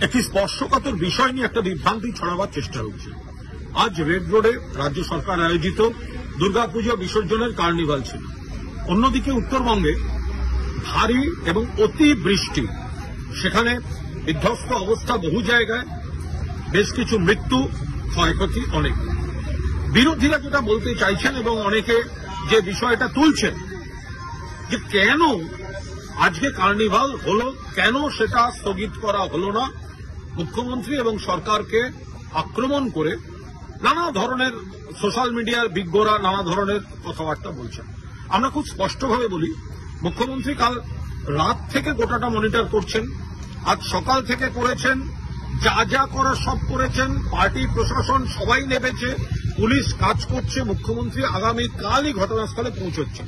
একটি স্পর্শকাতর বিষয় নিয়ে একটা বিভ্রান্তি ছড়াবার চেষ্টা হচ্ছে। আজ রেড রোডে রাজ্য সরকার আয়োজিত দুর্গাপুজো বিসর্জনের কার্নিভাল ছিল। অন্যদিকে উত্তরবঙ্গে ভারী এবং অতি বৃষ্টি, সেখানে বিধ্বস্ত অবস্থা বহু জায়গায়, বেশ কিছু মৃত্যু, ক্ষয়ক্ষতি অনেক। বিরোধীরা যেটা বলতে চাইছেন এবং অনেকে যে বিষয়টা তুলছেন যে কেন আজকে কার্নিভাল হলো, কেন সেটা স্থগিত করা হলো না, মুখ্যমন্ত্রী এবং সরকারকে আক্রমণ করে নানা ধরনের সোশ্যাল মিডিয়ার বিজ্ঞরা নানা ধরনের কথাবার্তা বলছেন। আমরা খুব স্পষ্টভাবে বলি, মুখ্যমন্ত্রী কাল রাত থেকে গোটাটা মনিটর করছেন, আজ সকাল থেকে করেছেন, যা যা করার সব করেছেন, পার্টি প্রশাসন সবাই নেমেছে, পুলিশ কাজ করছে, মুখ্যমন্ত্রী আগামীকালই ঘটনাস্থলে পৌঁছচ্ছেন।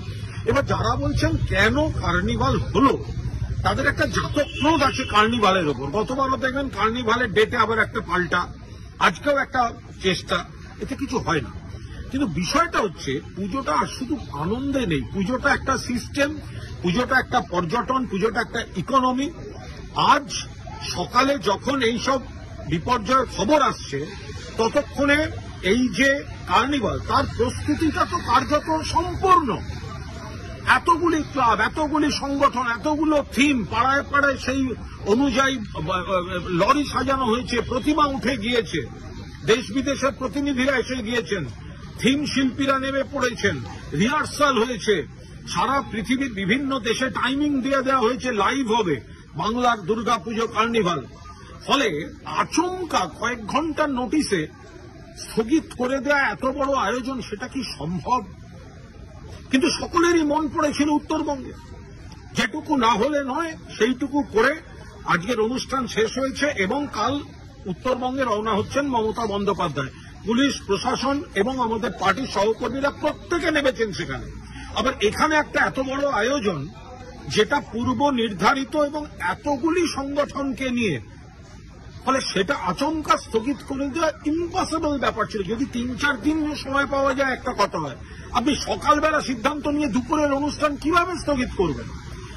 এবার যারা বলছেন কেন কার্নিভাল হলো, তাদের একটা জাতক্রোধ আছে কার্নিভালের ওপর। গতবারও দেখবেন কার্নিভালের ডেটে আবার একটা পাল্টা, আজকেও একটা চেষ্টা, এতে কিছু হয় না। কিন্তু বিষয়টা হচ্ছে পুজোটা শুধু আনন্দে নেই, পুজোটা একটা সিস্টেম, পুজোটা একটা পর্যটন, পুজোটা একটা ইকোনমি। আজ সকালে যখন এইসব বিপর্যয়ের খবর আসছে, ততক্ষণে এই যে কার্নিভাল, তার প্রস্তুতিটা তো কার্যত সম্পূর্ণ। এতগুলি ক্লাব, এতগুলি সংগঠন, এতগুলো থিম, পাড়ায় পাড়ায় সেই অনুযায়ী লরি সাজানো হয়েছে, প্রতিমা উঠে গিয়েছে, দেশ বিদেশের প্রতিনিধিরা এসে গিয়েছেন, থিম শিল্পীরা নেমে পড়েছেন, রিহার্সাল হয়েছে, সারা পৃথিবীর বিভিন্ন দেশে টাইমিং দিয়ে দেওয়া হয়েছে, লাইভ হবে বাংলার দুর্গাপুজো কার্নিভাল। ফলে আচমকা কয়েক ঘন্টার নোটিশে স্থগিত করে দেওয়া এত বড় আয়োজন, সেটা কি সম্ভব? কিন্তু সকলেরই মন পড়েছিল উত্তরবঙ্গে, যেটুকু না হলে নয় সেইটুকু করে আজকের অনুষ্ঠান শেষ হয়েছে এবং কাল উত্তরবঙ্গে রওনা হচ্ছেন মমতা বন্দ্যোপাধ্যায়। পুলিশ প্রশাসন এবং আমাদের পার্টির সহকর্মীরা প্রত্যেকে নেমেছেন সেখানে। আবার এখানে একটা এত বড় আয়োজন, যেটা পূর্ব নির্ধারিত এবং এতগুলি সংগঠনকে নিয়ে, ফলে সেটা আচমকা স্থগিত করে দেওয়া ইম্পসিবল ব্যাপার ছিল। যদি 3-4 দিন সময় পাওয়া যায় একটা কথা হয়, আপনি সকালবেলা সিদ্ধান্ত নিয়ে দুপুরের অনুষ্ঠান কিভাবে স্থগিত করবেন?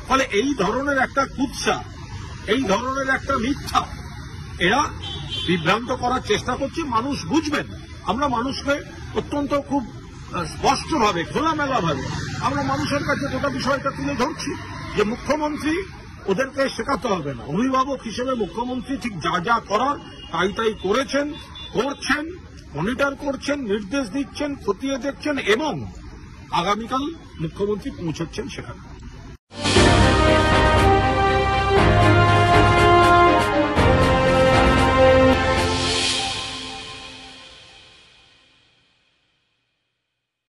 ফলে এই ধরনের একটা কুৎসা, এই ধরনের একটা মিথ্যা এরা বিভ্রান্ত করার চেষ্টা করছে। মানুষ বুঝবেন, আমরা মানুষকে অত্যন্ত খুব স্পষ্টভাবে, খোলামেলাভাবে আমরা মানুষের কাছে গোটা বিষয়টা তুলে ধরছি যে মুখ্যমন্ত্রী ওদেরকে শেখাতে হবে না। অভিভাবক হিসেবে মুখ্যমন্ত্রী ঠিক যা যা করার তাই করেছেন, করছেন, মনিটর করছেন, নির্দেশ দিচ্ছেন, খতিয়ে দেখছেন এবং আগামীকাল মুখ্যমন্ত্রী পৌঁছচ্ছেন সেখানে।